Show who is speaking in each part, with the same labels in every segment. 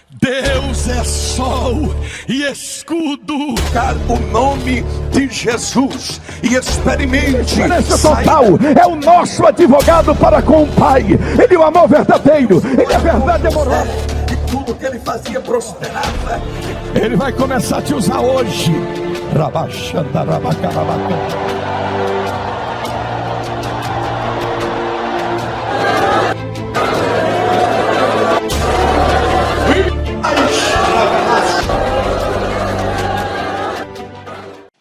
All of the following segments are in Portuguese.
Speaker 1: Deus é sol e escudo.
Speaker 2: O nome de Jesus e experimente.
Speaker 3: Diferença total, é o nosso advogado para com o Pai. Ele é o amor verdadeiro, ele é verdade amorosa.
Speaker 2: E tudo que ele fazia prosperava.
Speaker 1: Ele vai começar a te usar hoje. Rabaxanda, rabacarabacanda.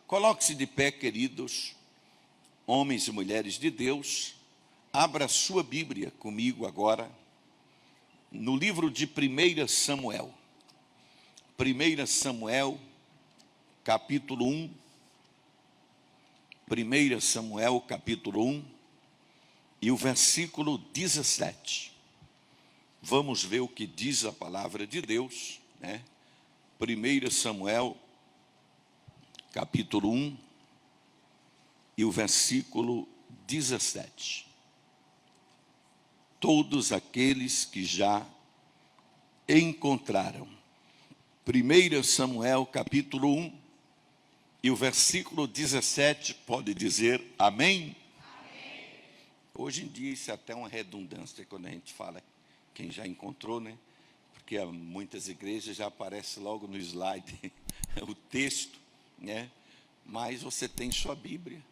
Speaker 2: Coloque-se de pé, queridos, homens e mulheres de Deus. Abra sua Bíblia comigo agora, no livro de 1 Samuel. 1 Samuel, capítulo 1. 1 Samuel, capítulo 1, e o versículo 17. Vamos ver o que diz a palavra de Deus, né? 1 Samuel, capítulo 1, e o versículo 17. Todos aqueles que já encontraram. 1 Samuel, capítulo 1, e o versículo 17, pode dizer amém? Amém. Hoje em dia isso é até uma redundância, quando a gente fala quem já encontrou, né? Porque muitas igrejas já aparece logo no slide o texto, né? Mas você tem sua Bíblia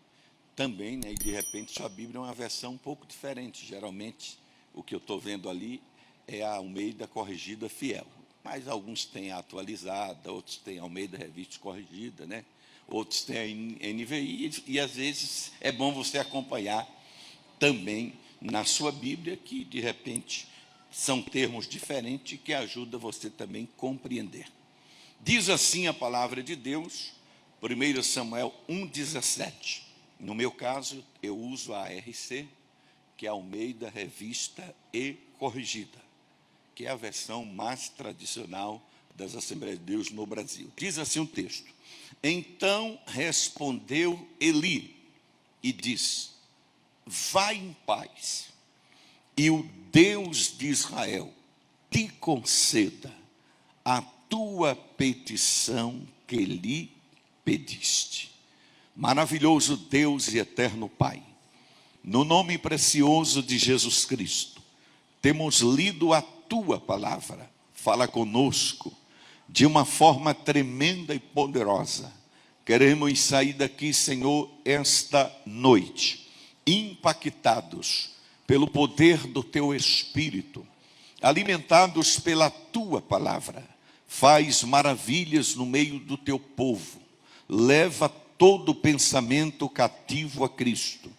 Speaker 2: também, né? E de repente sua Bíblia é uma versão um pouco diferente. Geralmente o que eu estou vendo ali é a Almeida Corrigida Fiel, mas alguns têm a atualizada, outros têm a Almeida Revista Corrigida, né? Outros têm a NVI, e às vezes é bom você acompanhar também na sua Bíblia, que de repente são termos diferentes que ajudam você também a compreender. Diz assim a palavra de Deus, 1 Samuel 1,17. No meu caso, eu uso a ARC, que é a Almeida Revista e Corrigida, que é a versão mais tradicional das Assembleias de Deus no Brasil. Diz assim o texto: Então respondeu Eli e disse: Vai em paz, e o Deus de Israel te conceda a tua petição que lhe pediste. Maravilhoso Deus e eterno Pai, no nome precioso de Jesus Cristo, temos lido a tua palavra. Fala conosco de uma forma tremenda e poderosa. Queremos sair daqui, Senhor, esta noite, impactados pelo poder do teu Espírito, alimentados pela tua palavra. Faz maravilhas no meio do teu povo. Leva todo pensamento cativo a Cristo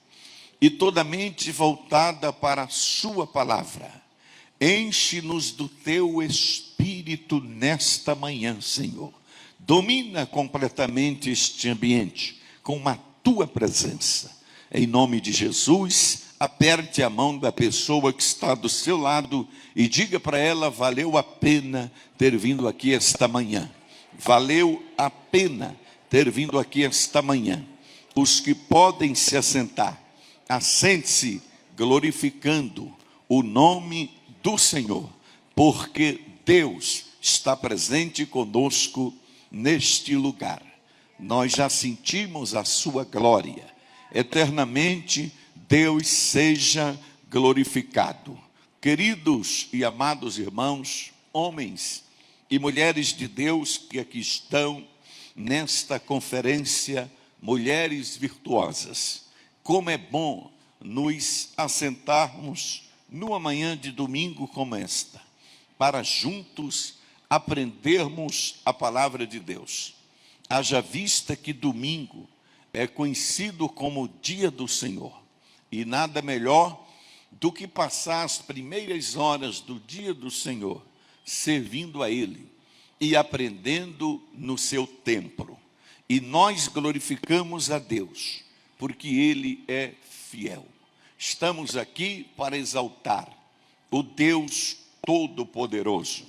Speaker 2: e toda mente voltada para a sua palavra. Enche-nos do teu Espírito nesta manhã, Senhor. Domina completamente este ambiente com a tua presença. Em nome de Jesus, aperte a mão da pessoa que está do seu lado e diga para ela: valeu a pena ter vindo aqui esta manhã. Valeu a pena ter vindo aqui esta manhã. Os que podem se assentar, assente-se glorificando o nome do Senhor, porque Deus está presente conosco neste lugar. Nós já sentimos a sua glória. Eternamente Deus seja glorificado. Queridos e amados irmãos, homens e mulheres de Deus que aqui estão nesta conferência Mulheres Virtuosas, como é bom nos assentarmos numa manhã de domingo como esta, para juntos aprendermos a palavra de Deus. Haja vista que domingo é conhecido como o dia do Senhor, e nada melhor do que passar as primeiras horas do dia do Senhor servindo a Ele e aprendendo no seu templo. E nós glorificamos a Deus, porque Ele é fiel. Estamos aqui para exaltar o Deus Todo-Poderoso,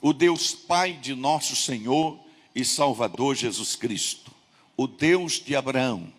Speaker 2: o Deus Pai de nosso Senhor e Salvador Jesus Cristo, o Deus de Abraão,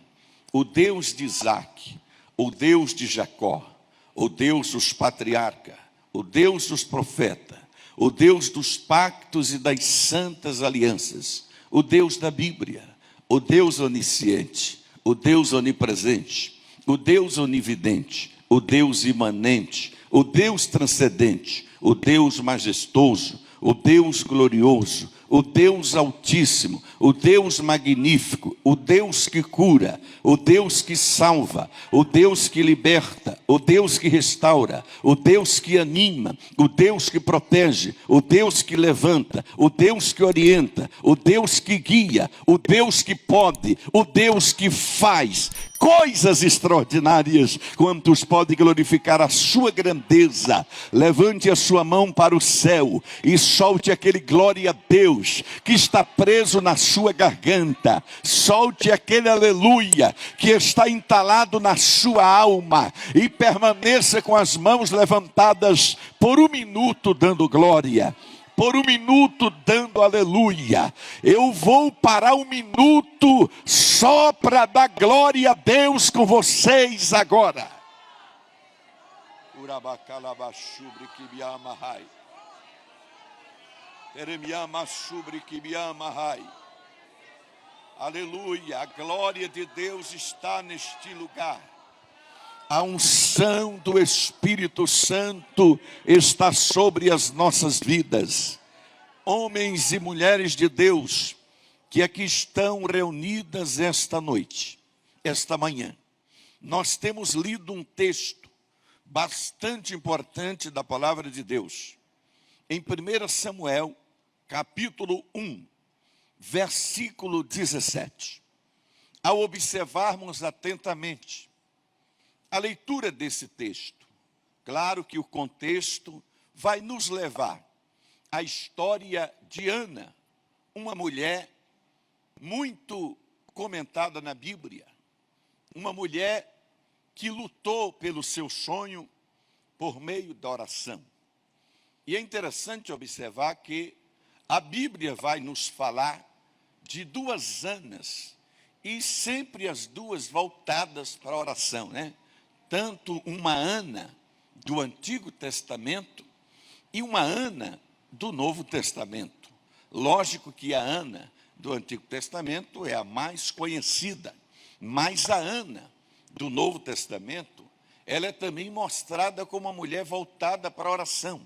Speaker 2: o Deus de Isaque, o Deus de Jacó, o Deus dos patriarcas, o Deus dos profetas, o Deus dos pactos e das santas alianças, o Deus da Bíblia, o Deus onisciente, o Deus onipresente, o Deus onividente, o Deus imanente, o Deus transcendente, o Deus majestoso, o Deus glorioso, o Deus altíssimo, o Deus magnífico, o Deus que cura, o Deus que salva, o Deus que liberta, o Deus que restaura, o Deus que anima, o Deus que protege, o Deus que levanta, o Deus que orienta, o Deus que guia, o Deus que pode, o Deus que faz coisas extraordinárias. Quantos podem glorificar a sua grandeza? Levante a sua mão para o céu e solte aquele glória a Deus que está preso na sua garganta. Solte aquele aleluia que está entalado na sua alma e permaneça com as mãos levantadas por um minuto dando glória. Por um minuto dando aleluia. Eu vou parar um minuto só para dar glória a Deus com vocês agora. Aleluia, a glória de Deus está neste lugar. A unção do Espírito Santo está sobre as nossas vidas. Homens e mulheres de Deus que aqui estão reunidas esta noite, esta manhã, nós temos lido um texto bastante importante da palavra de Deus. Em 1 Samuel, capítulo 1, versículo 17. Ao observarmos atentamente a leitura desse texto, claro que o contexto vai nos levar à história de Ana, uma mulher muito comentada na Bíblia, uma mulher que lutou pelo seu sonho por meio da oração. E é interessante observar que a Bíblia vai nos falar de duas Anas, e sempre as duas voltadas para a oração, né? Tanto uma Ana do Antigo Testamento e uma Ana do Novo Testamento. Lógico que a Ana do Antigo Testamento é a mais conhecida, mas a Ana do Novo Testamento, ela é também mostrada como uma mulher voltada para a oração.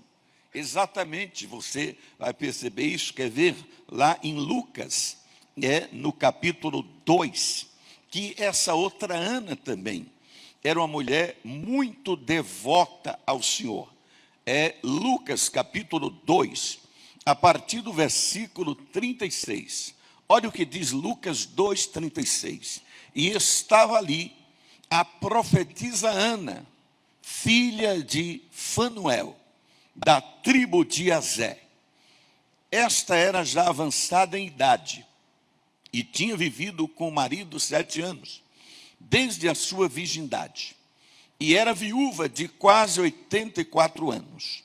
Speaker 2: Exatamente, você vai perceber isso, quer ver? Lá em Lucas, no capítulo 2, que essa outra Ana também era uma mulher muito devota ao Senhor. Lucas capítulo 2, a partir do versículo 36. Olha o que diz Lucas 2, 36. E estava ali a profetisa Ana, filha de Fanuel, da tribo de Azé. Esta era já avançada em idade e tinha vivido com o marido 7 anos, desde a sua virgindade, e era viúva de quase 84 anos,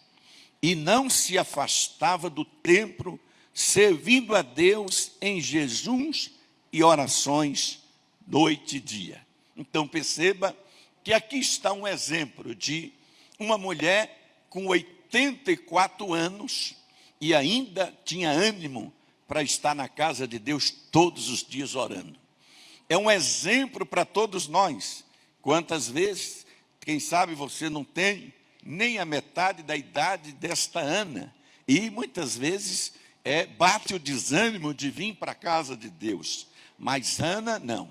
Speaker 2: e não se afastava do templo, servindo a Deus em jejuns e orações, noite e dia. Então perceba que aqui está um exemplo de uma mulher com 84 anos, e ainda tinha ânimo para estar na casa de Deus todos os dias orando. É um exemplo para todos nós. Quantas vezes, quem sabe você não tem nem a metade da idade desta Ana, e muitas vezes bate o desânimo de vir para a casa de Deus. Mas Ana não.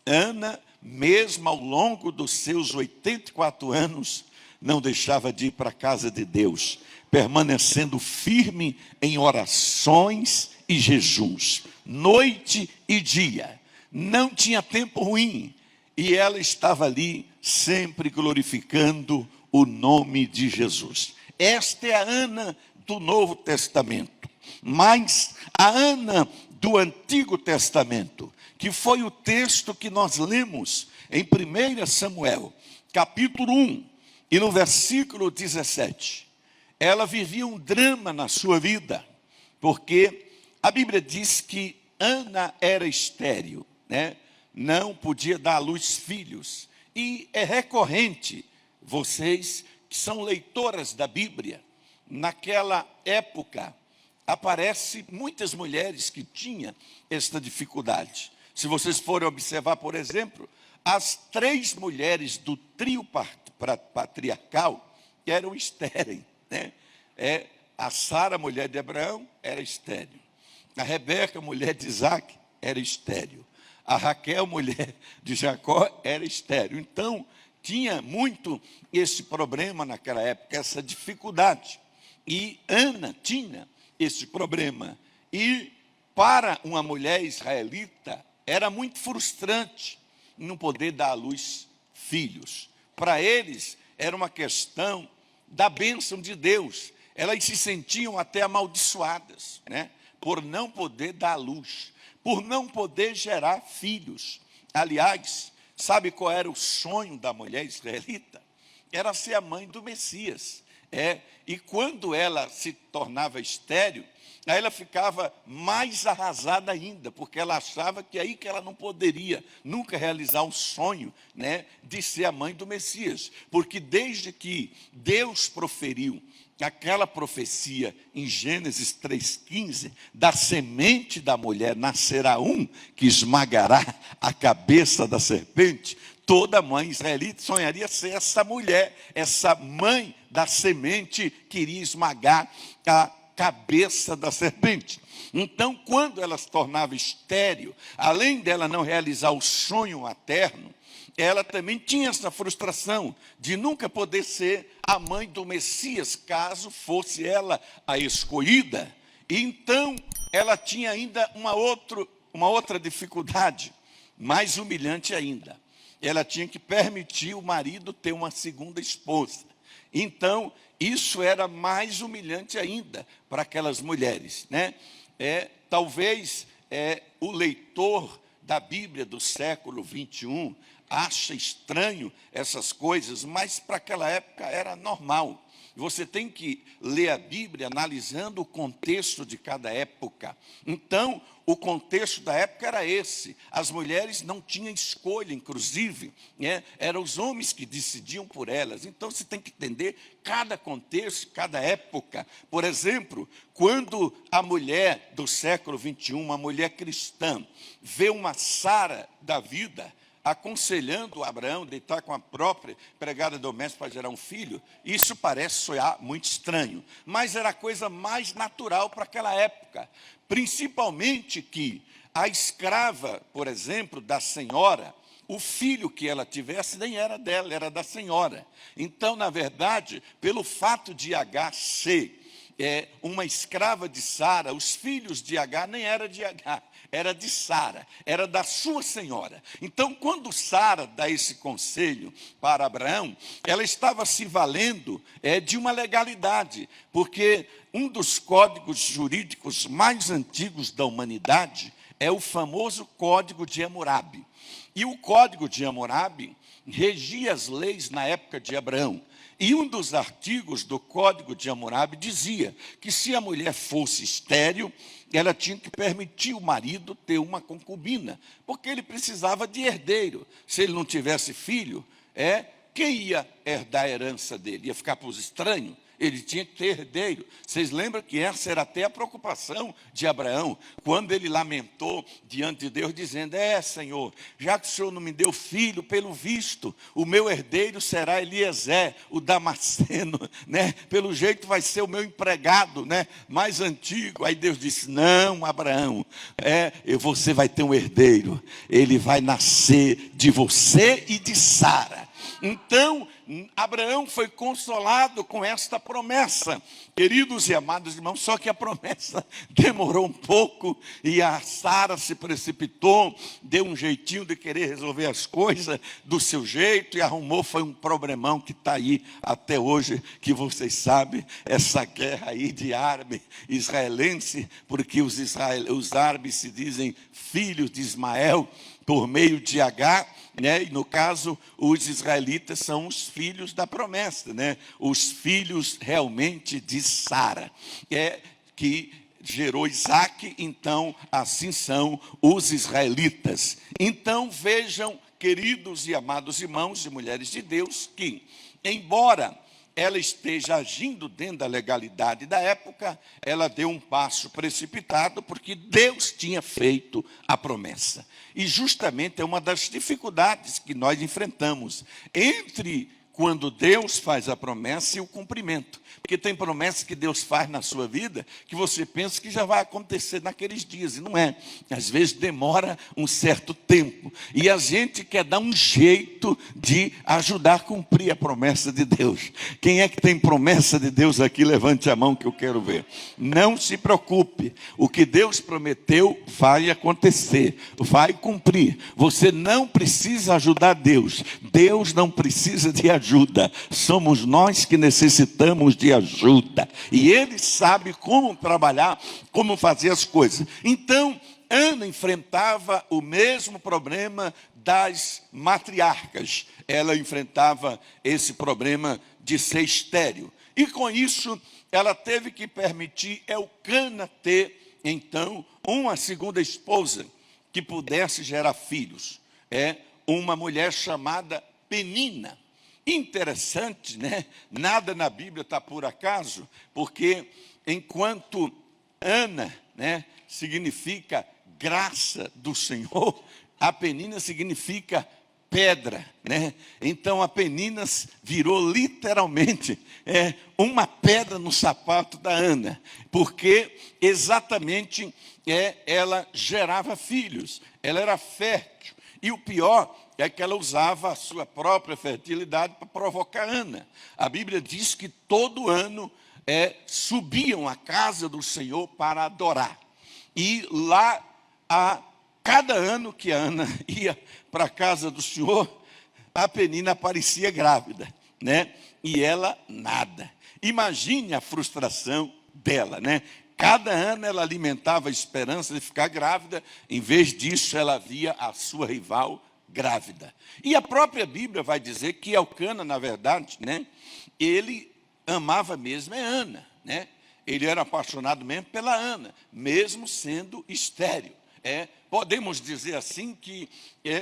Speaker 2: Ana, mesmo ao longo dos seus 84 anos, não deixava de ir para a casa de Deus, permanecendo firme em orações e jejuns, noite e dia. Não tinha tempo ruim, e ela estava ali sempre glorificando o nome de Jesus. Esta é a Ana do Novo Testamento. Mas a Ana do Antigo Testamento, que foi o texto que nós lemos em 1 Samuel, capítulo 1, e no versículo 17, ela vivia um drama na sua vida, porque a Bíblia diz que Ana era estéril, né? Não podia dar à luz filhos. E é recorrente, vocês que são leitoras da Bíblia, naquela época, aparece muitas mulheres que tinham esta dificuldade. Se vocês forem observar, por exemplo, as 3 mulheres do trio patriarcal eram estéreis, né? A Sara, mulher de Abraão, era estéril. A Rebeca, mulher de Isaac, era estéril. A Raquel, mulher de Jacó, era estéril. Então, tinha muito esse problema naquela época, essa dificuldade. E Ana tinha esse problema. E para uma mulher israelita, era muito frustrante não poder dar à luz filhos. Para eles, era uma questão da bênção de Deus. Elas se sentiam até amaldiçoadas, né? Por não poder dar à luz, por não poder gerar filhos. Aliás, sabe qual era o sonho da mulher israelita? Era ser a mãe do Messias. E quando ela se tornava estéril, aí ela ficava mais arrasada ainda, porque ela achava que aí que ela não poderia nunca realizar o sonho, né, de ser a mãe do Messias. Porque desde que Deus proferiu aquela profecia em Gênesis 3,15, da semente da mulher nascerá um que esmagará a cabeça da serpente, toda mãe israelita sonharia ser essa mulher, essa mãe da semente que iria esmagar a cabeça da serpente. Então, quando ela se tornava estéril, além dela não realizar o sonho materno, ela também tinha essa frustração de nunca poder ser a mãe do Messias, caso fosse ela a escolhida. E então, ela tinha ainda uma outra dificuldade, mais humilhante ainda. Ela tinha que permitir o marido ter uma segunda esposa. Então, isso era mais humilhante ainda para aquelas mulheres, né? Talvez o leitor da Bíblia do século 21 acha estranho essas coisas, mas para aquela época era normal. Você tem que ler a Bíblia analisando o contexto de cada época. Então, o contexto da época era esse. As mulheres não tinham escolha, inclusive, né? Eram os homens que decidiam por elas. Então, você tem que entender cada contexto, cada época. Por exemplo, quando a mulher do século 21, uma mulher cristã, vê uma Sara da vida, aconselhando Abraão a deitar com a própria empregada doméstica para gerar um filho, isso parece soar muito estranho, mas era a coisa mais natural para aquela época, principalmente que a escrava, por exemplo, da senhora, o filho que ela tivesse nem era dela, era da senhora. Então, na verdade, pelo fato de Agar ser uma escrava de Sara, os filhos de Agar nem eram de Agar, era de Sara, era da sua senhora. Então, quando Sara dá esse conselho para Abraão, ela estava se valendo de uma legalidade, porque um dos códigos jurídicos mais antigos da humanidade é o famoso Código de Hammurabi. E o Código de Hammurabi regia as leis na época de Abraão. E um dos artigos do Código de Hammurabi dizia que se a mulher fosse estéril, ela tinha que permitir o marido ter uma concubina, porque ele precisava de herdeiro. Se ele não tivesse filho, quem ia herdar a herança dele? Ia ficar para os estranhos? Ele tinha que ter herdeiro. Vocês lembram que essa era até a preocupação de Abraão, quando ele lamentou diante de Deus, dizendo: Senhor, já que o Senhor não me deu filho, pelo visto, o meu herdeiro será Eliezer, o Damasceno, né? Pelo jeito vai ser o meu empregado, né? Mais antigo. Aí Deus disse: não, Abraão, você vai ter um herdeiro, ele vai nascer de você e de Sara. Então, Abraão foi consolado com esta promessa, queridos e amados irmãos, só que a promessa demorou um pouco e a Sara se precipitou, deu um jeitinho de querer resolver as coisas do seu jeito e arrumou, foi um problemão que está aí até hoje, que vocês sabem, essa guerra aí de árabe israelense, porque os árabes se dizem filhos de Ismael por meio de Agar, né? E no caso, os israelitas são os filhos da promessa, né? Os filhos realmente de Sara, que gerou Isaac. Então, assim são os israelitas. Então, vejam, queridos e amados irmãos e mulheres de Deus, que, embora ela esteja agindo dentro da legalidade da época, ela deu um passo precipitado, porque Deus tinha feito a promessa. E justamente é uma das dificuldades que nós enfrentamos entre quando Deus faz a promessa e o cumprimento. Porque tem promessas que Deus faz na sua vida que você pensa que já vai acontecer naqueles dias, e não é. Às vezes demora um certo tempo. E a gente quer dar um jeito de ajudar a cumprir a promessa de Deus. Quem é que tem promessa de Deus aqui? Levante a mão que eu quero ver. Não se preocupe. O que Deus prometeu vai acontecer, vai cumprir. Você não precisa ajudar Deus. Deus não precisa de ajuda. Somos nós que necessitamos de ajuda. E Ele sabe como trabalhar, como fazer as coisas. Então, Ana enfrentava o mesmo problema das matriarcas. Ela enfrentava esse problema de ser estéril. E com isso, ela teve que permitir Elcana ter, então, uma segunda esposa que pudesse gerar filhos. É uma mulher chamada Penina. Interessante, né? Nada na Bíblia está por acaso, porque enquanto Ana, né, significa graça do Senhor, a Penina significa pedra, né? Então a Penina virou literalmente uma pedra no sapato da Ana, porque exatamente ela gerava filhos, ela era fértil. E o pior é que ela usava a sua própria fertilidade para provocar Ana. A Bíblia diz que todo ano subiam à casa do Senhor para adorar. E lá, a cada ano que a Ana ia para a casa do Senhor, a Penina aparecia grávida, né? E ela nada. Imagine a frustração dela, né? Cada ano ela alimentava a esperança de ficar grávida, em vez disso ela via a sua rival grávida. E a própria Bíblia vai dizer que Elcana, na verdade, né, ele amava mesmo Ana, né? Ele era apaixonado mesmo pela Ana, mesmo sendo estéril. Podemos dizer assim que,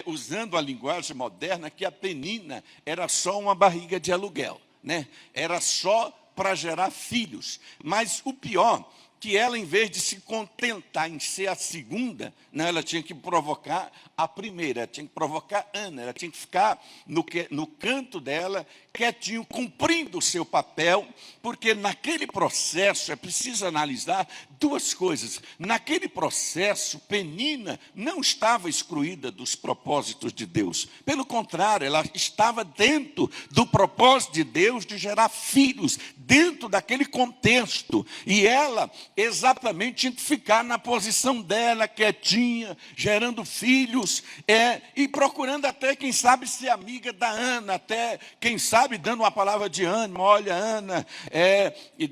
Speaker 2: usando a linguagem moderna, que a Penina era só uma barriga de aluguel, né? Era só para gerar filhos. Mas o pior, que ela, em vez de se contentar em ser a segunda, não, ela tinha que provocar a primeira, ela tinha que provocar Ana, ela tinha que ficar no canto dela, quietinho, cumprindo o seu papel, porque naquele processo, é preciso analisar duas coisas. Naquele processo, Penina não estava excluída dos propósitos de Deus. Pelo contrário, ela estava dentro do propósito de Deus de gerar filhos, dentro daquele contexto. E ela exatamente tinha que ficar na posição dela, quietinha, gerando filhos, e procurando até, quem sabe, ser amiga da Ana, até, quem sabe, dando uma palavra de ânimo. Olha, Ana,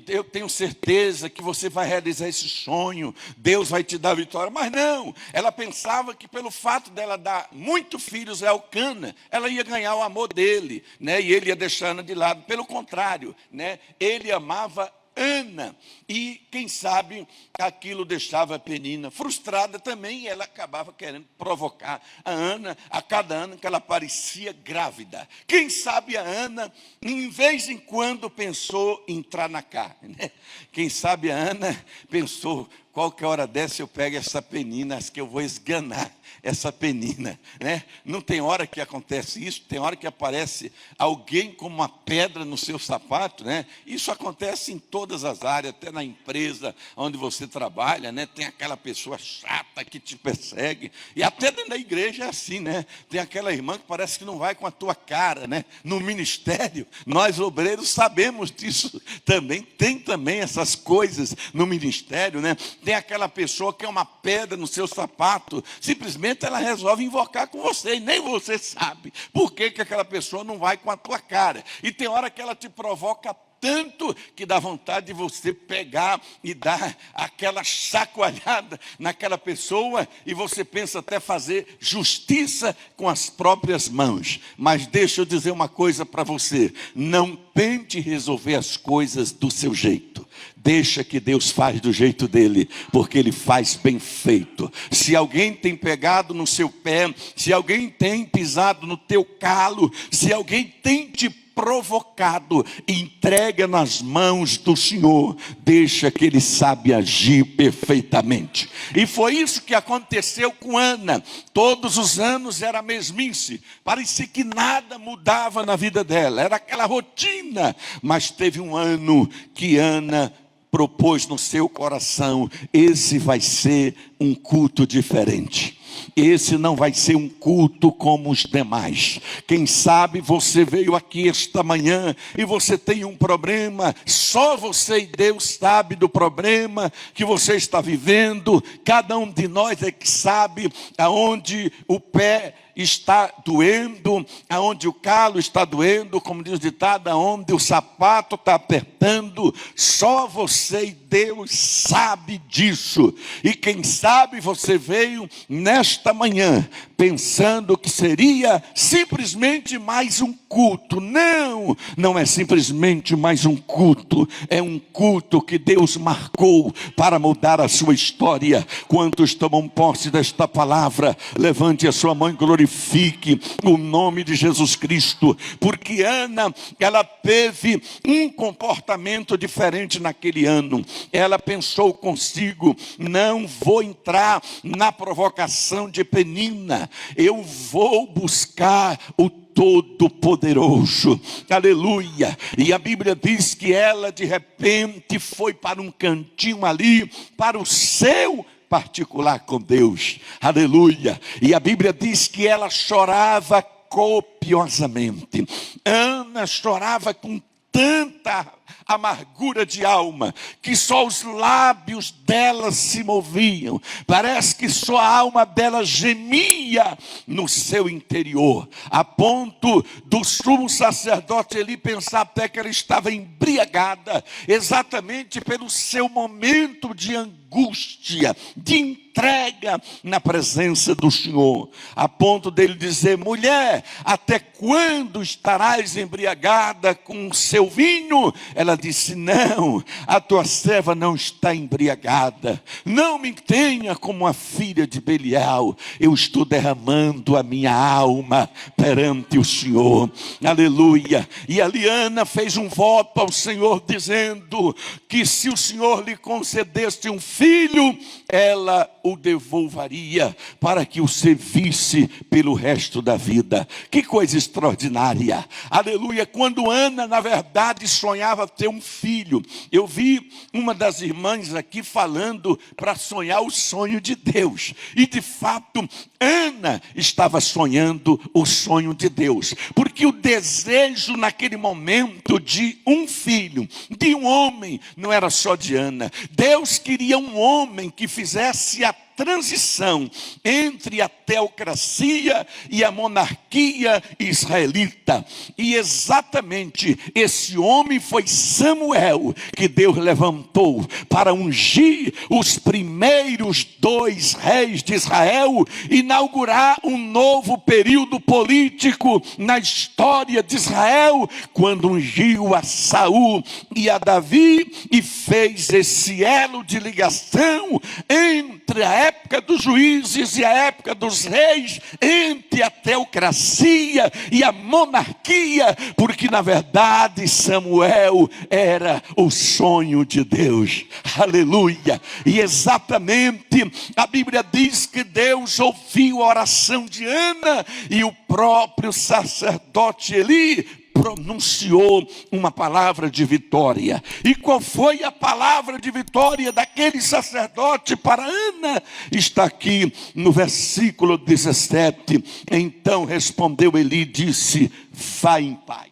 Speaker 2: eu tenho certeza que você vai realizar esse sonho, Deus vai te dar vitória. Mas não, ela pensava que pelo fato dela dar muitos filhos a Elcana, ela ia ganhar o amor dele, né? E ele ia deixar Ana de lado. Pelo contrário, né? Ele amava Ana, e quem sabe aquilo deixava a Penina frustrada também, e ela acabava querendo provocar a Ana a cada ano que ela parecia grávida. Quem sabe a Ana, em vez em quando, pensou em entrar na carne, né? Quem sabe a Ana pensou, qualquer hora dessa eu pego essa Penina, acho que eu vou esganar essa Penina, né? Não tem hora que acontece isso, tem hora que aparece alguém como uma pedra no seu sapato, né? Isso acontece em todas as áreas, até na empresa onde você trabalha, né? Tem aquela pessoa chata que te persegue, e até dentro da igreja é assim, né? Tem aquela irmã que parece que não vai com a tua cara, né? No ministério, nós obreiros sabemos disso também, tem também essas coisas no ministério, né? Tem aquela pessoa que é uma pedra no seu sapato, simplesmente ela resolve invocar com você, e nem você sabe por que aquela pessoa não vai com a tua cara. E tem hora que ela te provoca tanto que dá vontade de você pegar e dar aquela chacoalhada naquela pessoa, e você pensa até fazer justiça com as próprias mãos. Mas deixa eu dizer uma coisa para você: não tente resolver as coisas do seu jeito. Deixa que Deus faz do jeito dele, porque ele faz bem feito. Se alguém tem pegado no seu pé, se alguém tem pisado no teu calo, se alguém tem te provocado, entrega nas mãos do Senhor, deixa que Ele sabe agir perfeitamente. E foi isso que aconteceu com Ana. Todos os anos era a mesmice, parecia que nada mudava na vida dela, era aquela rotina. Mas teve um ano que Ana propôs no seu coração: esse vai ser um culto diferente. Esse não vai ser um culto como os demais. Quem sabe você veio aqui esta manhã e você tem um problema, só você e Deus sabe do problema que você está vivendo. Cada um de nós é que sabe aonde o pé está doendo, aonde o calo está doendo, como diz o ditado, aonde o sapato está apertando. Só você e Deus sabe disso. E quem sabe você veio nesta manhã pensando que seria simplesmente mais um culto. Não, não é simplesmente mais um culto, é um culto que Deus marcou para mudar a sua história. Quantos tomam posse desta palavra? Levante a sua mão e glorifique o nome de Jesus Cristo, porque Ana, ela teve um comportamento diferente naquele ano. Ela pensou consigo: não vou entrar na provocação de Penina, eu vou buscar o Todo-Poderoso, aleluia. E a Bíblia diz que ela de repente foi para um cantinho ali, para o seu particular com Deus, aleluia. E a Bíblia diz que ela chorava copiosamente. Ana chorava com tanta amargura de alma, que só os lábios dela se moviam. Parece que só a alma dela gemia no seu interior, a ponto do sumo sacerdote Eli pensar até que ela estava embriagada, exatamente pelo seu momento de angústia, de entrega na presença do Senhor, a ponto dele dizer: mulher, até quando estarás embriagada com o seu vinho? Ela disse: não, a tua serva não está embriagada, não me tenha como a filha de Belial, eu estou derramando a minha alma perante o Senhor, aleluia. E a Ana fez um voto ao Senhor, dizendo que se o Senhor lhe concedesse um filho, ela o devolveria para que o servisse pelo resto da vida. Que coisa extraordinária, aleluia. Quando Ana, na verdade, sonhava ter um filho, eu vi uma das irmãs aqui falando para sonhar o sonho de Deus, e de fato Ana estava sonhando o sonho de Deus, porque o desejo naquele momento de um filho, de um homem, não era só de Ana. Deus queria um homem que fizesse a transição entre a teocracia e a monarquia israelita. E exatamente esse homem foi Samuel, que Deus levantou para ungir os primeiros 2 reis de Israel, inaugurar um novo período político na história de Israel, quando ungiu a Saul e a Davi e fez esse elo de ligação entre a época dos juízes e a época dos reis, entre a teocracia e a monarquia, porque na verdade Samuel era o sonho de Deus, aleluia. E exatamente a Bíblia diz que Deus ouviu a oração de Ana, e o próprio sacerdote Eli pronunciou uma palavra de vitória. E qual foi a palavra de vitória daquele sacerdote para Ana? Está aqui no versículo 17. Então respondeu Eli e disse: vá em paz.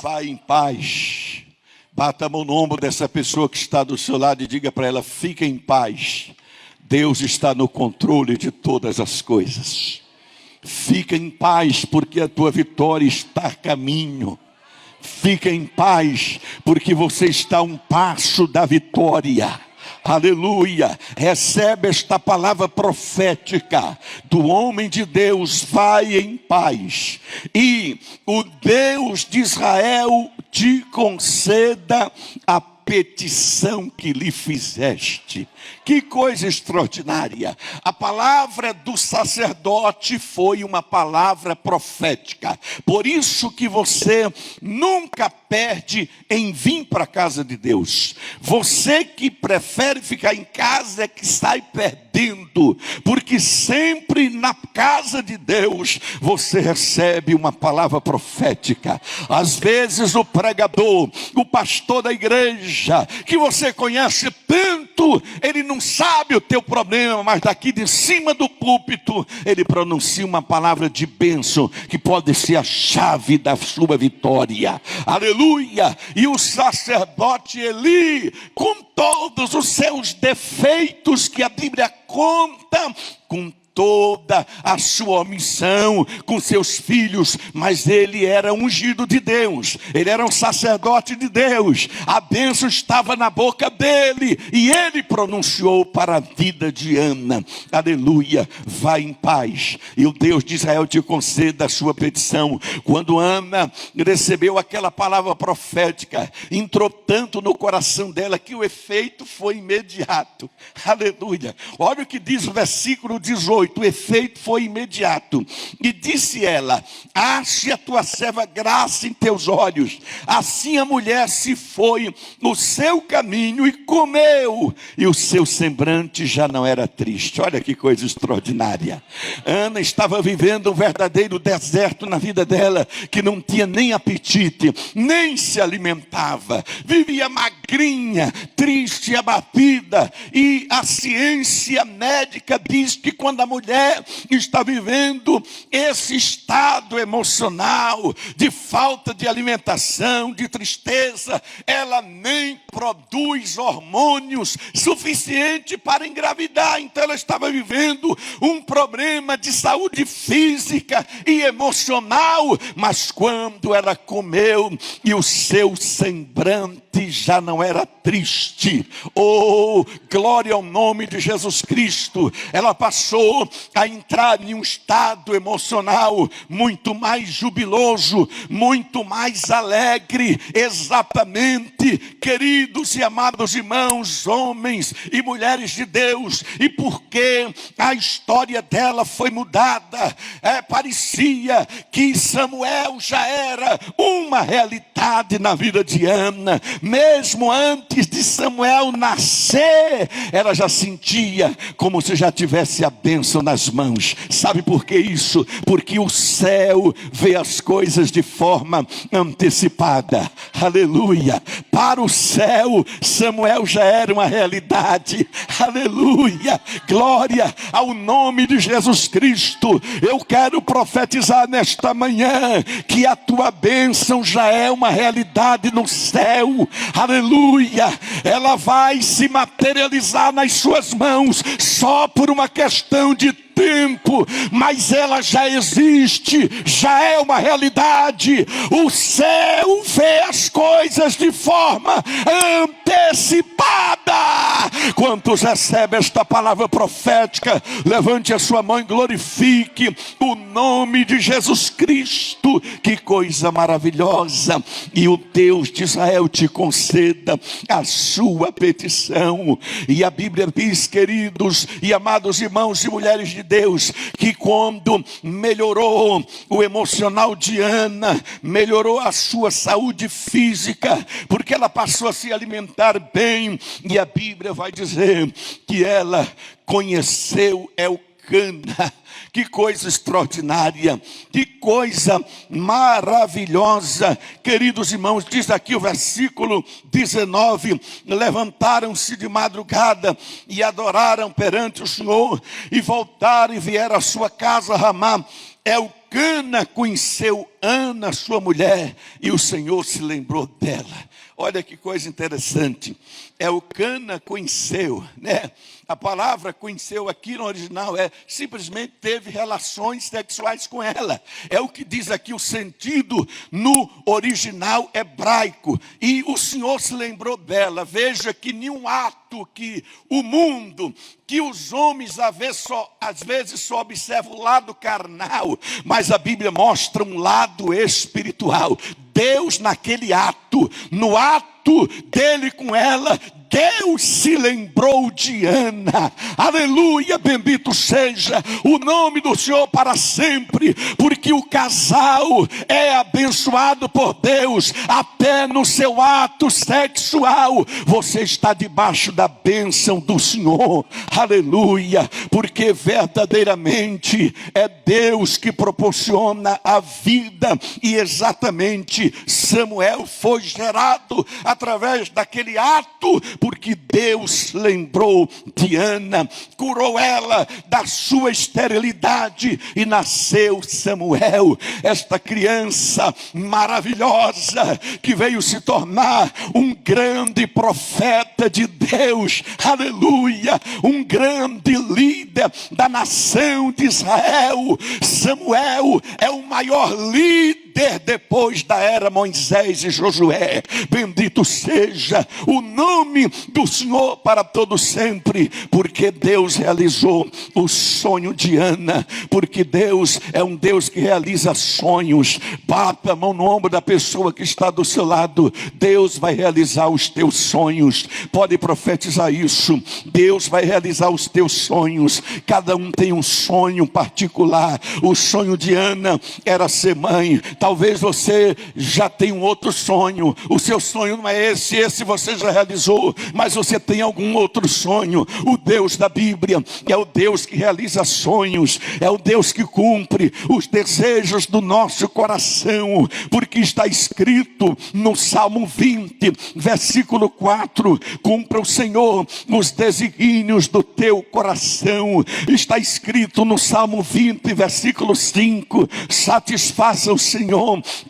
Speaker 2: Vá em paz. Bata a mão no ombro dessa pessoa que está do seu lado e diga para ela: fica em paz. Deus está no controle de todas as coisas. Fica em paz, porque a tua vitória está a caminho. Fica em paz, porque você está a um passo da vitória. Aleluia. Recebe esta palavra profética do homem de Deus: vai em paz, e o Deus de Israel te conceda a petição que lhe fizeste. Que coisa extraordinária. A palavra do sacerdote foi uma palavra profética. Por isso que você nunca perde em vir para a casa de Deus. Você que prefere ficar em casa é que sai perdendo. Porque sempre na casa de Deus você recebe uma palavra profética. Às vezes o pregador, o pastor da igreja, que você conhece tanto, ele não sabe o teu problema, mas daqui de cima do púlpito, ele pronuncia uma palavra de bênção, que pode ser a chave da sua vitória. Aleluia! E o sacerdote Eli, com todos os seus defeitos que a Bíblia conta, com toda a sua omissão com seus filhos, mas ele era ungido de Deus, ele era um sacerdote de Deus, a bênção estava na boca dele, e ele pronunciou para a vida de Ana, aleluia, vai em paz, e o Deus de Israel te conceda a sua petição. Quando Ana recebeu aquela palavra profética, entrou tanto no coração dela, que o efeito foi imediato, aleluia. Olha o que diz o versículo 18, o efeito foi imediato. E disse ela: ache a tua serva graça em teus olhos. Assim a mulher se foi no seu caminho e comeu, e o seu semblante já não era triste. Olha que coisa extraordinária. Ana estava vivendo um verdadeiro deserto na vida dela, que não tinha nem apetite, nem se alimentava, vivia magrinha, triste, abatida. E a ciência médica diz que quando a mulher está vivendo esse estado emocional de falta de alimentação, de tristeza, ela nem produz hormônios suficiente para engravidar. Então ela estava vivendo um problema de saúde física e emocional. Mas quando ela comeu, e o seu semblante já não era triste, oh, glória ao nome de Jesus Cristo, ela passou a entrar em um estado emocional muito mais jubiloso, muito mais alegre. Exatamente, queridos e amados irmãos, homens e mulheres de Deus. E porque a história dela foi mudada, parecia que Samuel já era uma realidade na vida de Ana. Mesmo antes de Samuel nascer, ela já sentia como se já tivesse a bênção nas mãos. Sabe por que isso? Porque o céu vê as coisas de forma antecipada. Aleluia. Para o céu, Samuel já era uma realidade. Aleluia. Glória ao nome de Jesus Cristo. Eu quero profetizar nesta manhã que a tua bênção já é uma realidade no céu. Aleluia. Ela vai se materializar nas suas mãos só por uma questão de tempo, mas ela já existe, já é uma realidade. O céu vê as coisas de forma antecipada. Quantos recebem esta palavra profética, levante a sua mão e glorifique o nome de Jesus Cristo. Que coisa maravilhosa. E o Deus de Israel te conceda a sua petição. E a Bíblia diz, queridos e amados irmãos e mulheres de Deus, que quando melhorou o emocional de Ana, melhorou a sua saúde física, porque ela passou a se alimentar bem. E a Bíblia vai dizer que ela conheceu Elcana. Que coisa extraordinária, que coisa maravilhosa. Queridos irmãos, diz aqui o versículo 19: levantaram-se de madrugada e adoraram perante o Senhor, e voltaram e vieram à sua casa Ramá. Elcana conheceu Ana, sua mulher, e o Senhor se lembrou dela. Olha que coisa interessante. Elcana conheceu, né? A palavra conheceu aqui no original simplesmente teve relações sexuais com ela. É o que diz aqui o sentido no original hebraico. E o Senhor se lembrou dela. Veja que nenhum ato que o mundo, que os homens às vezes só observam o lado carnal, mas a Bíblia mostra um lado lado espiritual. Deus naquele ato, no ato dele com ela, Deus se lembrou de Ana. Aleluia, bendito seja o nome do Senhor para sempre, porque o casal é abençoado por Deus até no seu ato sexual. Você está debaixo da bênção do Senhor. Aleluia, porque verdadeiramente é Deus que proporciona a vida, e exatamente Samuel foi gerado através daquele ato, porque Deus lembrou de Ana, curou ela da sua esterilidade e nasceu Samuel, esta criança maravilhosa que veio se tornar um grande profeta de Deus, aleluia, um grande líder da nação de Israel. Samuel é o maior líder depois da era Moisés e Josué. Bendito seja o nome do Senhor para todo sempre, porque Deus realizou o sonho de Ana, porque Deus é um Deus que realiza sonhos. Bata a mão no ombro da pessoa que está do seu lado. Deus vai realizar os teus sonhos. Pode profetizar isso. Deus vai realizar os teus sonhos. Cada um tem um sonho particular. O sonho de Ana era ser mãe. Talvez você já tenha um outro sonho. O seu sonho não é esse você já realizou, mas você tem algum outro sonho. O Deus da Bíblia é o Deus que realiza sonhos, é o Deus que cumpre os desejos do nosso coração, porque está escrito no Salmo 20, versículo 4, cumpra o Senhor os desígnios do teu coração. Está escrito no Salmo 20, versículo 5, satisfaça o Senhor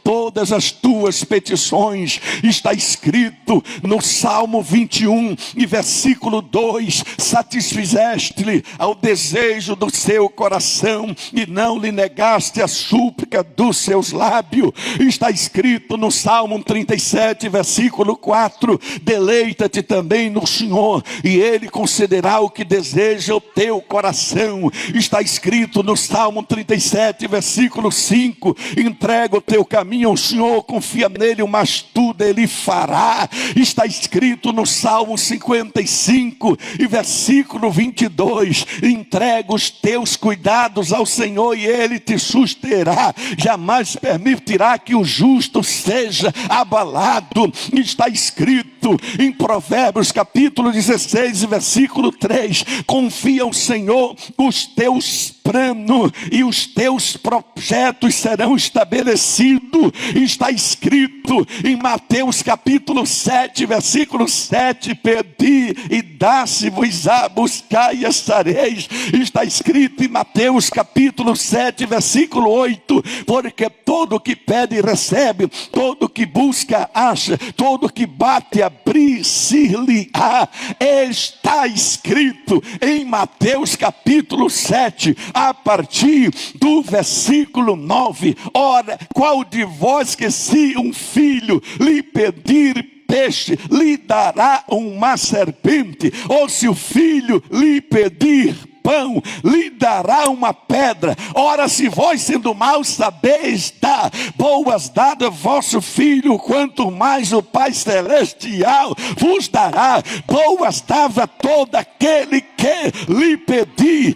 Speaker 2: todas as tuas petições. Está escrito no Salmo 21 e versículo 2, satisfizeste-lhe ao desejo do seu coração e não lhe negaste a súplica dos seus lábios. Está escrito no Salmo 37, versículo 4, deleita-te também no Senhor e Ele concederá o que deseja o teu coração. Está escrito no Salmo 37, versículo 5, entrega o teu caminho ao Senhor, confia nele, mas tudo Ele fará. Está escrito no Salmo 55 e versículo 22, entrega os teus cuidados ao Senhor e Ele te susterá, jamais permitirá que o justo seja abalado. Está escrito em Provérbios capítulo 16 versículo 3, confia ao Senhor os teus planos e os teus projetos serão estabelecidos. Está escrito em Mateus capítulo 7 versículo 7, pedi e dá-se-vos-á, buscai e achareis. Está escrito em Mateus capítulo 7 versículo 8, porque todo que pede recebe, todo que busca acha, todo que bate abrir-se-lhe-á. Está escrito em Mateus capítulo 7 a partir do versículo 9, ora, qual de vós que se um filho lhe pedir peixe, lhe dará uma serpente? Ou se o filho lhe pedir pão, lhe dará uma pedra? Ora, se vós sendo maus sabeis dar boas dadas a vosso filho, quanto mais o Pai Celestial vos dará boas dadas a todo aquele que lhe pedir.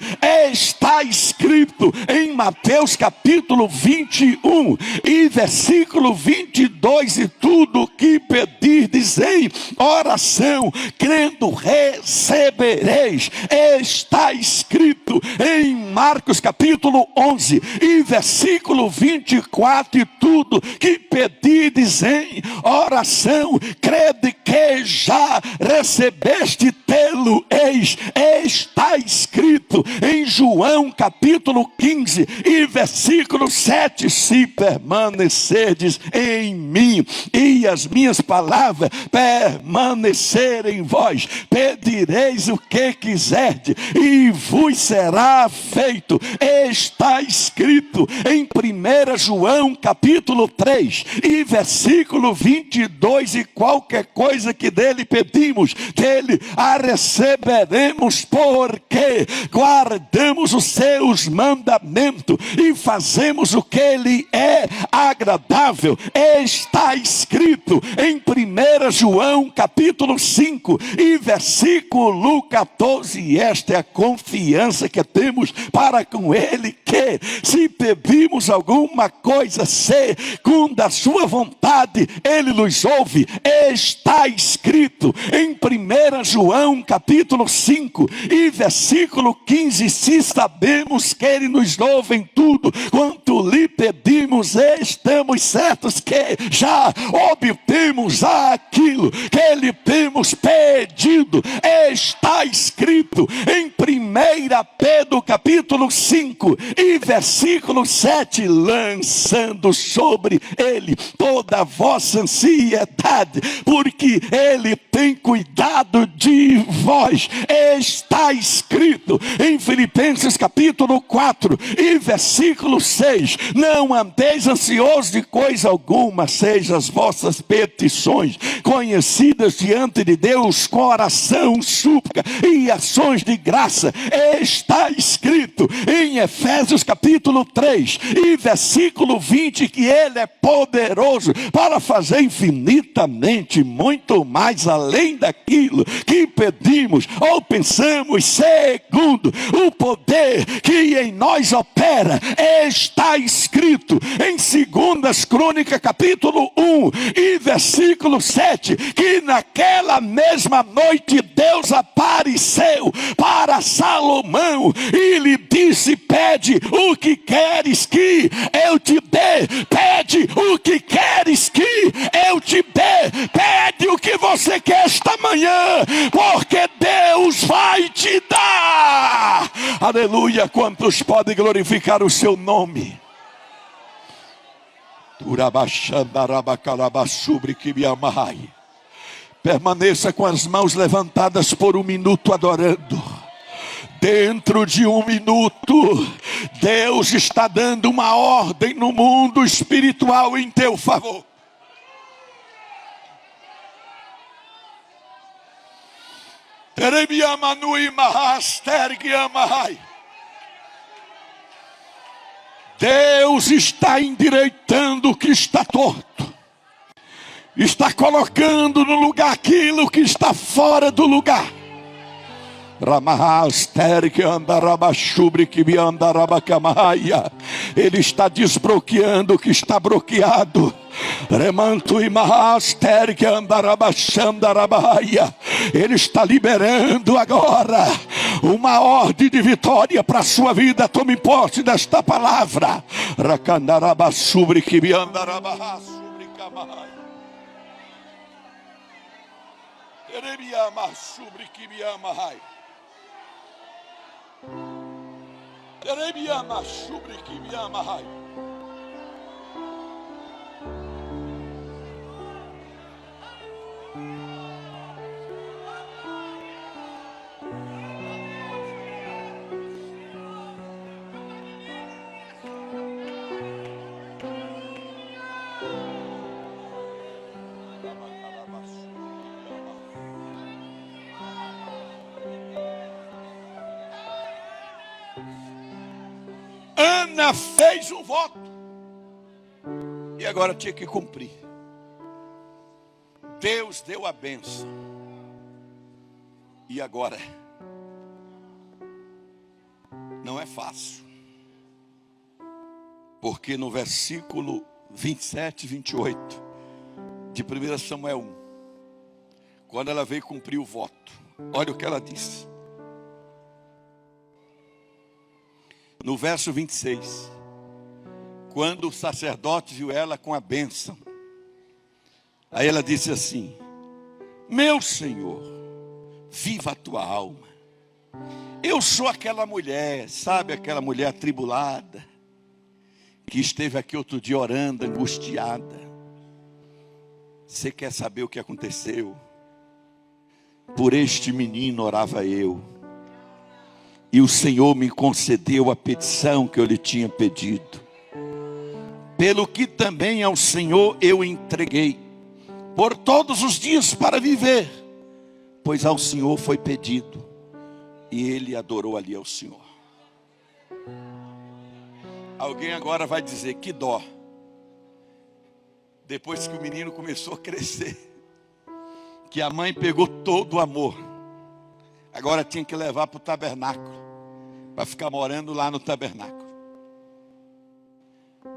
Speaker 2: Está escrito em Mateus capítulo 21 e versículo 22, e tudo que pedirdes em oração, crendo recebereis. Está escrito em Marcos capítulo 11 e versículo 24, e tudo que pedirdes em oração, crede que já recebeste, tê-lo-eis. Está escrito em João capítulo 15 e versículo 7, se permanecerdes em mim e as minhas palavras permanecerem em vós, pedireis o que quiserdes e vos será feito. Está escrito em 1 João capítulo 3 e versículo 22, e qualquer coisa coisa que dele pedimos, dele a receberemos, porque guardamos os seus mandamentos e fazemos o que ele é agradável. Está escrito em 1 João capítulo 5 e versículo 14, e esta é a confiança que temos para com ele, que se pedimos alguma coisa segundo a sua vontade, ele nos ouve. Está escrito em 1 João capítulo 5 e versículo 15, se sabemos que ele nos ouve em tudo quanto lhe pedimos, estamos certos que já obtemos aquilo que lhe temos pedido. Está escrito em 1 Pedro capítulo 5 e versículo 7, lançando sobre ele toda a vossa ansiedade, porque ele tem cuidado de vós. Está escrito em Filipenses capítulo 4 e versículo 6, não andeis ansiosos de coisa alguma, sejam as vossas petições conhecidas diante de Deus com oração, súplica e ações de graça. Está escrito em Efésios capítulo 3 e versículo 20, que ele é poderoso para fazer infinitamente muito mais além daquilo que pedimos ou pensamos, segundo o poder que em nós opera. Está escrito em 2 Crônicas capítulo 1 e versículo 7, que naquela mesma noite Deus apareceu para Salomão e lhe disse: pede o que queres que eu te dê, pede o que queres que eu te dê, pede o que você quer esta manhã, porque Deus vai te dar. Aleluia. Quantos podem glorificar o seu nome? Permaneça com as mãos levantadas por um minuto adorando. Dentro de um minuto, Deus está dando uma ordem no mundo espiritual em teu favor. Deus está endireitando o que está torto, está colocando no lugar aquilo que está fora do lugar. Ele está desbloqueando o que está bloqueado. Ele está liberando agora uma ordem de vitória para a sua vida. Tome posse desta palavra. Ana fez um voto e agora tinha que cumprir. Deus deu a bênção e agora não é fácil, porque no versículo 27 e 28 de 1 Samuel 1, quando ela veio cumprir o voto, olha o que ela disse. No verso 26, quando o sacerdote viu ela com a bênção, aí ela disse assim: meu Senhor, viva a tua alma. Eu sou aquela mulher, sabe, aquela mulher atribulada, que esteve aqui outro dia orando, angustiada. Você quer saber o que aconteceu? Por este menino orava eu, e o Senhor me concedeu a petição que eu lhe tinha pedido. Pelo que também ao Senhor eu entreguei, por todos os dias para viver, pois ao Senhor foi pedido. E ele adorou ali ao Senhor. Alguém agora vai dizer, que dó. Depois que o menino começou a crescer, que a mãe pegou todo o amor, agora tinha que levar para o tabernáculo, para ficar morando lá no tabernáculo.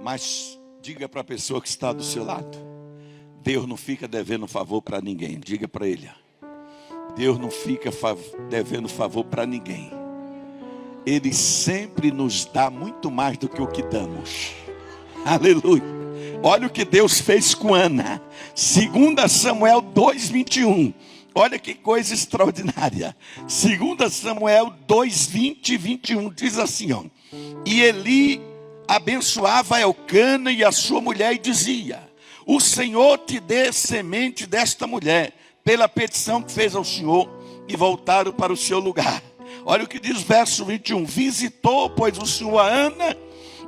Speaker 2: Mas diga para a pessoa que está do seu lado, Deus não fica devendo favor para ninguém. Diga para ele, Deus não fica devendo favor para ninguém. Ele sempre nos dá muito mais do que o que damos. Aleluia. Olha o que Deus fez com Ana. 2 Samuel 2:21. Olha que coisa extraordinária. 2 Samuel 2:20 e 21. Diz assim, ó. E Eli abençoava Elcana e a sua mulher e dizia: o Senhor te dê semente desta mulher, pela petição que fez ao Senhor, e voltaram para o seu lugar. Olha o que diz verso 21. Visitou, pois, o Senhor a Ana,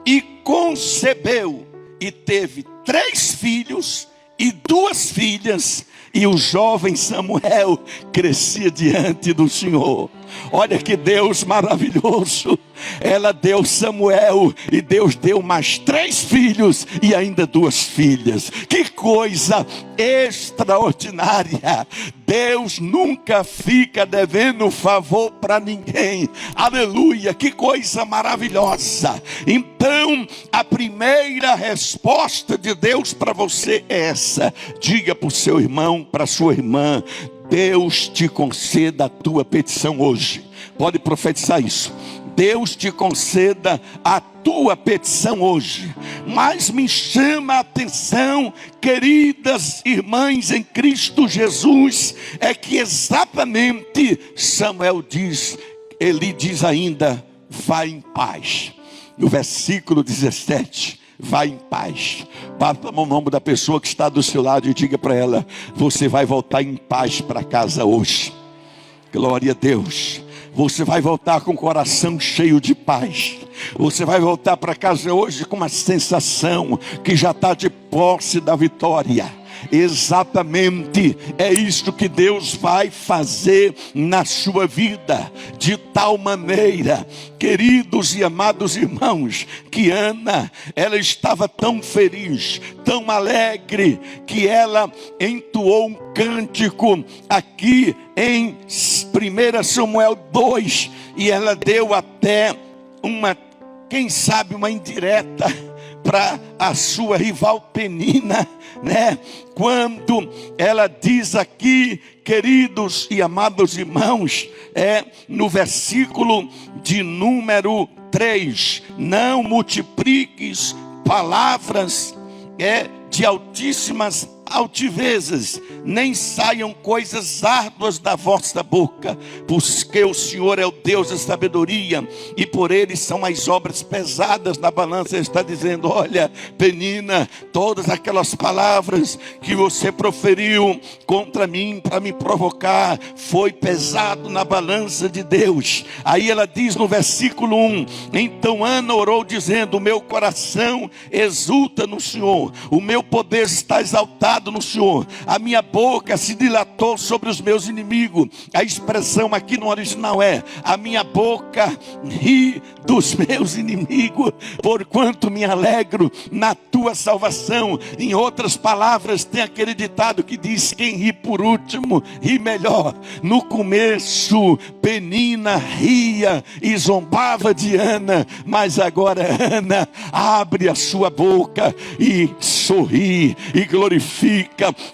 Speaker 2: e concebeu, e teve 3 filhos e 2 filhas, e o jovem Samuel crescia diante do Senhor. Olha que Deus maravilhoso. Ela deu Samuel, e Deus deu mais 3 filhos e ainda 2 filhas. Que coisa extraordinária. Deus nunca fica devendo favor para ninguém. Aleluia, que coisa maravilhosa. Então, a primeira resposta de Deus para você é essa. Diga para o seu irmão, para a sua irmã: Deus te conceda a tua petição hoje. Pode profetizar isso. Deus te conceda a tua petição hoje. Mas me chama a atenção, queridas irmãs em Cristo Jesus, é que exatamente Samuel diz, Eli diz ainda, vai em paz. No versículo 17, vai em paz. Bata o nome da pessoa que está do seu lado e diga para ela: você vai voltar em paz para casa hoje. Glória a Deus. Você vai voltar com o coração cheio de paz. Você vai voltar para casa hoje com uma sensação que já está de posse da vitória. Exatamente, é isto que Deus vai fazer na sua vida, de tal maneira, queridos e amados irmãos, que Ana, ela estava tão feliz, tão alegre, que ela entoou um cântico aqui em 1 Samuel 2, e ela deu até uma, quem sabe, uma indireta para a sua rival Penina, né? Quando ela diz aqui, queridos e amados irmãos, no versículo de número 3, não multipliques palavras de altíssimas altivezes, nem saiam coisas árduas da vossa boca, porque o Senhor é o Deus da sabedoria, e por ele são as obras pesadas na balança. Ele está dizendo: olha, Penina, todas aquelas palavras que você proferiu contra mim para me provocar, foi pesado na balança de Deus. Aí ela diz no versículo 1, então Ana orou dizendo: o meu coração exulta no Senhor, o meu poder está exaltado no Senhor, a minha boca se dilatou sobre os meus inimigos. A expressão aqui no original é: a minha boca ri dos meus inimigos, porquanto me alegro na tua salvação. Em outras palavras, tem aquele ditado que diz: quem ri por último, ri melhor. No começo, Penina ria e zombava de Ana, mas agora Ana abre a sua boca e sorri e glorifica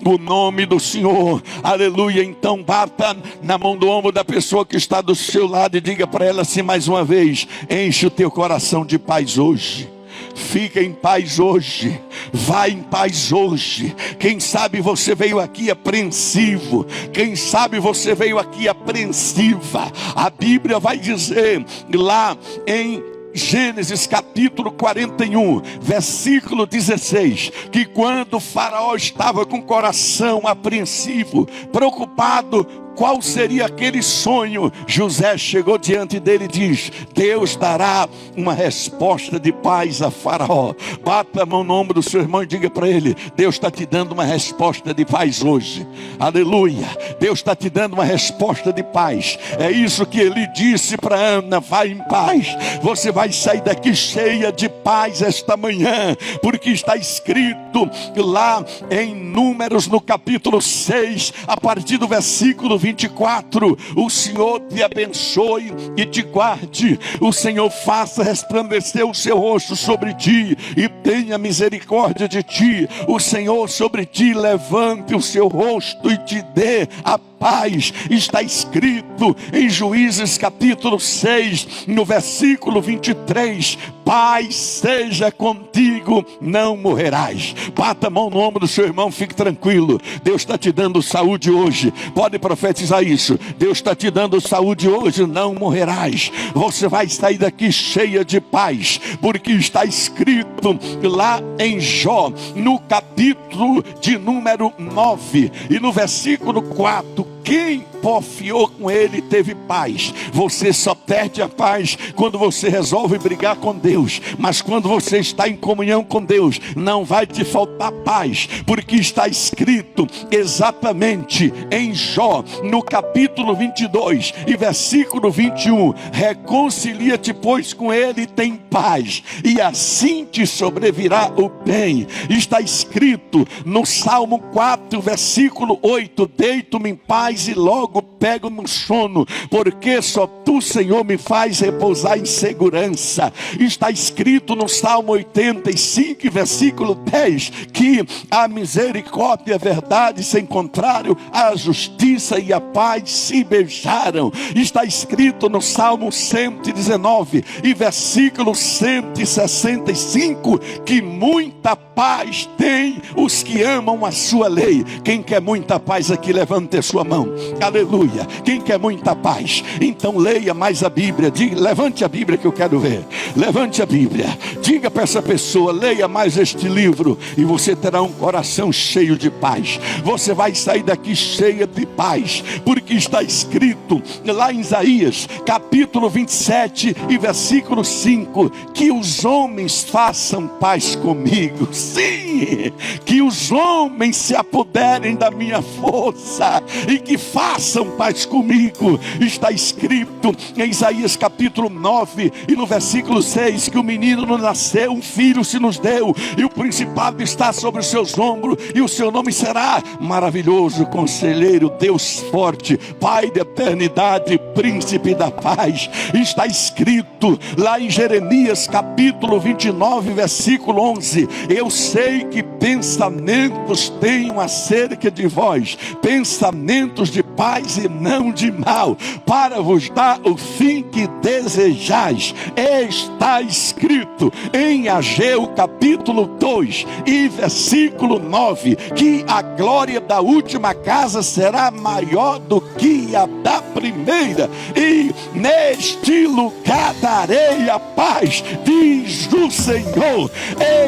Speaker 2: o nome do Senhor. Aleluia. Então bata na mão do ombro da pessoa que está do seu lado e diga para ela assim mais uma vez: enche o teu coração de paz hoje. Fica em paz hoje, vai em paz hoje. Quem sabe você veio aqui apreensivo, quem sabe você veio aqui apreensiva. A Bíblia vai dizer lá em Gênesis capítulo 41, versículo 16, que quando o faraó estava com o coração apreensivo, preocupado qual seria aquele sonho? José chegou diante dele e diz: Deus dará uma resposta de paz a Faraó. Bata a mão no ombro do seu irmão e diga para ele: Deus está te dando uma resposta de paz hoje. Aleluia. Deus está te dando uma resposta de paz. É isso que ele disse para Ana: vai em paz. Você vai sair daqui cheia de paz esta manhã, porque está escrito lá em Números, no capítulo 6, a partir do versículo 24: o Senhor te abençoe e te guarde, o Senhor faça resplandecer o seu rosto sobre ti e tenha misericórdia de ti, o Senhor sobre ti levante o seu rosto e te dê a paz. Está escrito em Juízes capítulo 6, no versículo 23: paz seja contigo, não morrerás. Bata a mão no ombro do seu irmão, fique tranquilo. Deus está te dando saúde hoje. Pode profetizar isso. Deus está te dando saúde hoje, não morrerás. Você vai sair daqui cheia de paz, porque está escrito lá em Jó, no capítulo de número 9 e no versículo 4: quem porfiou com ele teve paz. Você só perde a paz quando você resolve brigar com Deus, mas quando você está em comunhão com Deus, não vai te faltar paz, porque está escrito exatamente em Jó, no capítulo 22 e versículo 21: reconcilia-te pois com ele e tem paz, e assim te sobrevirá o bem. Está escrito no Salmo 4, versículo 8: deito-me em paz e logo pego no sono, porque só tu, Senhor, me faz repousar em segurança. Está escrito no Salmo 85, versículo 10, que a misericórdia e a verdade se encontraram, a justiça e a paz se beijaram. Está escrito no Salmo 119 e versículo 165, que muita paz tem os que amam a sua lei. Quem quer muita paz aqui, levante a sua mão. Aleluia. Quem quer muita paz, então leia mais a Bíblia. Diga, levante a Bíblia que eu quero ver. Levante a Bíblia. Diga para essa pessoa: leia mais este livro e você terá um coração cheio de paz. Você vai sair daqui cheia de paz, porque está escrito lá em Isaías capítulo 27 e versículo 5: que os homens façam paz comigo. Sim, que os homens se apoderem da minha força e que façam paz comigo. Está escrito em Isaías capítulo 9 e no versículo 6: que o menino nos nasceu, um filho se nos deu, e o principado está sobre os seus ombros, e o seu nome será Maravilhoso Conselheiro, Deus Forte, Pai da Eternidade, Príncipe da Paz. Está escrito lá em Jeremias capítulo 29, versículo 11: eu sei que pensamentos tenho acerca de vós, pensamentos de paz e não de mal, para vos dar o fim que desejais. Está escrito em Ageu capítulo 2 e versículo 9: que a glória da última casa será maior do que a da primeira, e neste lugar darei a paz, diz o Senhor.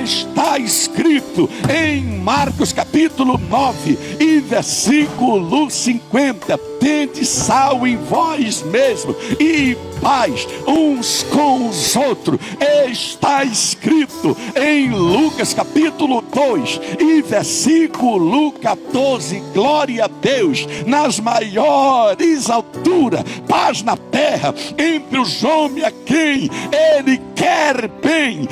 Speaker 2: Está escrito em Marcos capítulo 9 e versículo 50: tende sal em vós mesmos e paz uns com os outros. Está escrito em Lucas capítulo 2 e versículo 14: glória a Deus nas maiores alturas, paz na terra entre os homens a quem Ele quer bem.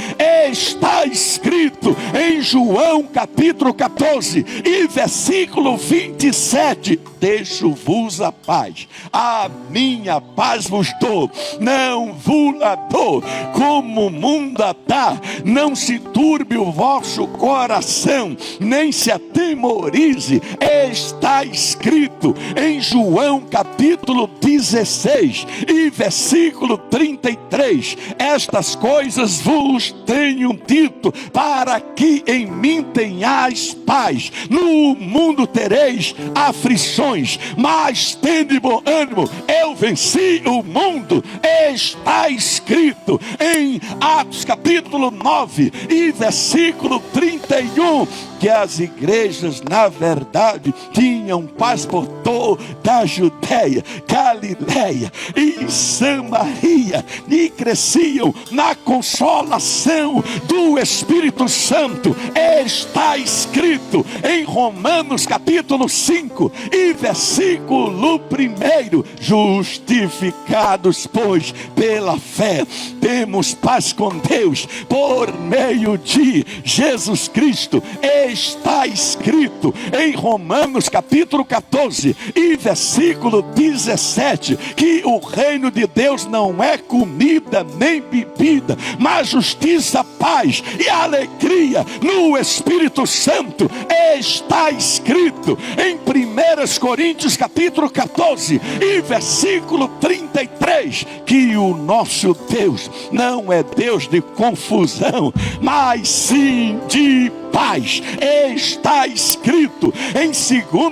Speaker 2: Está escrito em João capítulo 14 e versículo 27: deixo-vos a paz, a minha paz vos dou, não vos la dou como o mundo a dá. Não se turbe o vosso coração, nem se atemorize. Está escrito em João capítulo 16 e versículo 33: estas coisas vos tenho dito, para que em mim tenhais paz. No mundo tereis aflições, mas tende bom ânimo, eu venci o mundo. Está escrito em Atos capítulo 9 e versículo 31: que as igrejas, na verdade, tinham paz por toda a Judéia, Galileia e Samaria, e cresciam na consolação do Espírito Santo. Está escrito em Romanos capítulo 5 e versículo 1: justificados, pois, pela fé, temos paz com Deus por meio de Jesus Cristo. Está escrito em Romanos capítulo 14 e versículo 17 que o reino de Deus não é comida nem bebida, mas justiça, paz e alegria no Espírito Santo. Está escrito em 1 Coríntios capítulo 14 e versículo 33 que o nosso Deus não é Deus de confusão, mas sim de paz. Está escrito em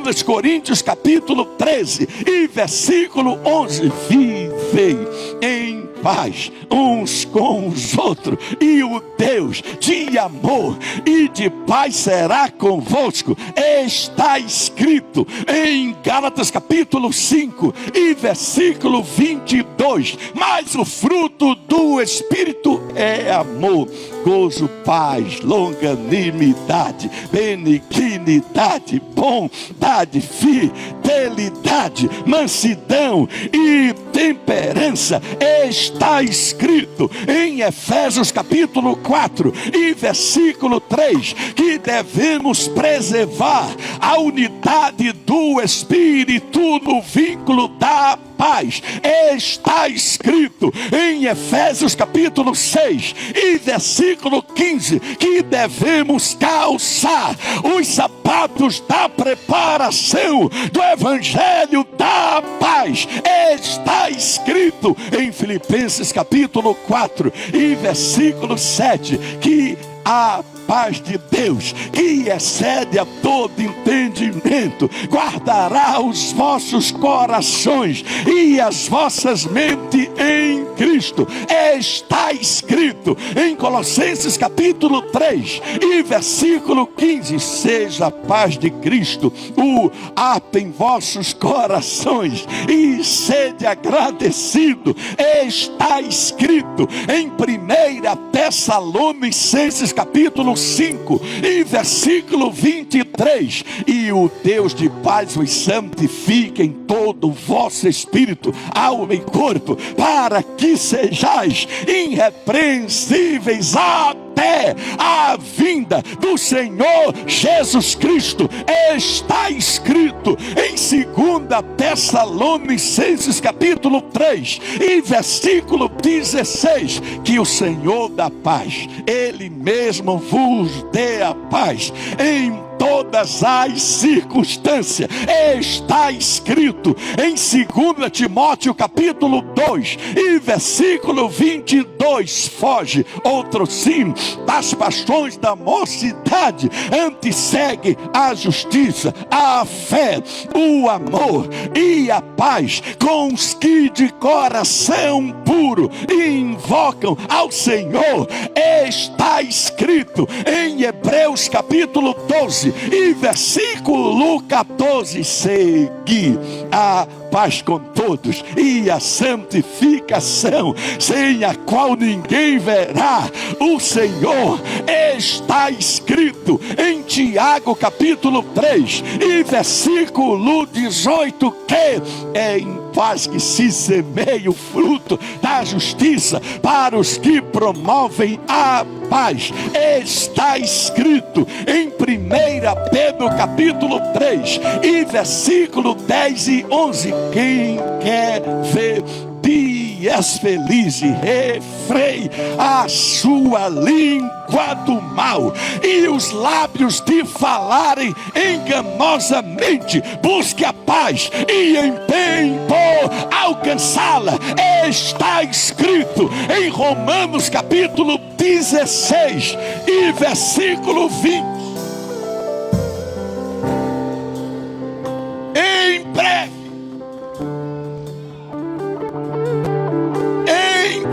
Speaker 2: 2 Coríntios capítulo 13 e versículo 11: vivei em paz uns com os outros, e o Deus de amor e de paz será convosco. Está escrito em Gálatas capítulo 5 e versículo 22: mas o fruto do Espírito é amor, gozo, paz, longanimidade, benignidade, bondade, fidelidade, mansidão e temperança. Está escrito em Efésios capítulo 4 e versículo 3 que devemos preservar a unidade do Espírito no vínculo da paz. Está escrito em Efésios capítulo 6 e versículo 15 que devemos calçar os sapatos da preparação do Evangelho da paz. Está escrito em Filipenses capítulo 4 e versículo 7 que a paz de Deus, que excede a todo entendimento, guardará os vossos corações e as vossas mentes em Cristo. Está escrito em Colossenses capítulo 3 e versículo 15: seja a paz de Cristo o ato em vossos corações e sede agradecido. Está escrito em 1 Tessalonicenses capítulo 5 e versículo 23: e o Deus de paz os santifique em todo o vosso espírito, alma e corpo, para que sejais irrepreensíveis até a vinda do Senhor Jesus Cristo. Está escrito em 2 Tessalonicenses capítulo 3 e versículo 16 que o Senhor da paz, Ele mesmo vos dê a paz em todas as circunstâncias. Está escrito em 2 Timóteo capítulo 2 e versículo 22: foge, outro sim, das paixões da mocidade, antes segue a justiça, a fé, o amor e a paz com os que de coração puro invocam ao Senhor. Está escrito em Hebreus capítulo 12 e versículo 14: segui a paz com todos e a santificação, sem a qual ninguém verá o Senhor. Está escrito em Tiago capítulo 3 e versículo 18 que é em paz que se semeia o fruto da justiça para os que promovem a paz. Está escrito em 1 Pedro capítulo 3 e versículo 10 e 11: quem quer ver dias felizes, refreie a sua língua do mal e os lábios de falarem enganosamente. Busque a paz e empenhe por alcançá-la. Está escrito em Romanos capítulo 16 e versículo 20: em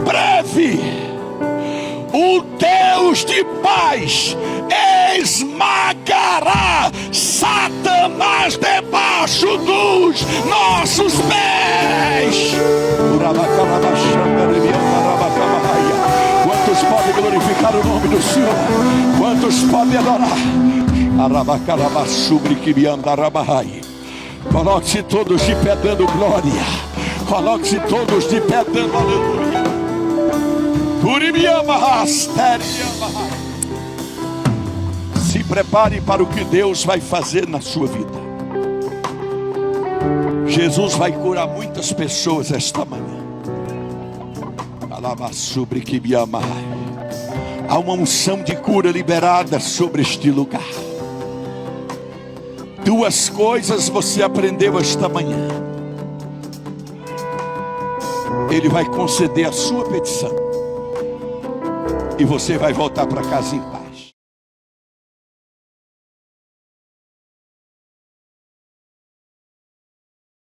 Speaker 2: breve o Deus de paz esmagará
Speaker 1: mas debaixo dos nossos pés. Quantos podem glorificar o nome do Senhor? Quantos podem adorar? Coloque-se todos de pé dando glória. Coloque-se todos de pé dando aleluia. Se prepare para o que Deus vai fazer na sua vida. Jesus vai curar muitas pessoas esta manhã. Há uma unção de cura liberada sobre este lugar. Duas coisas você aprendeu esta manhã. Ele vai conceder a sua petição. E você vai voltar para casa em paz.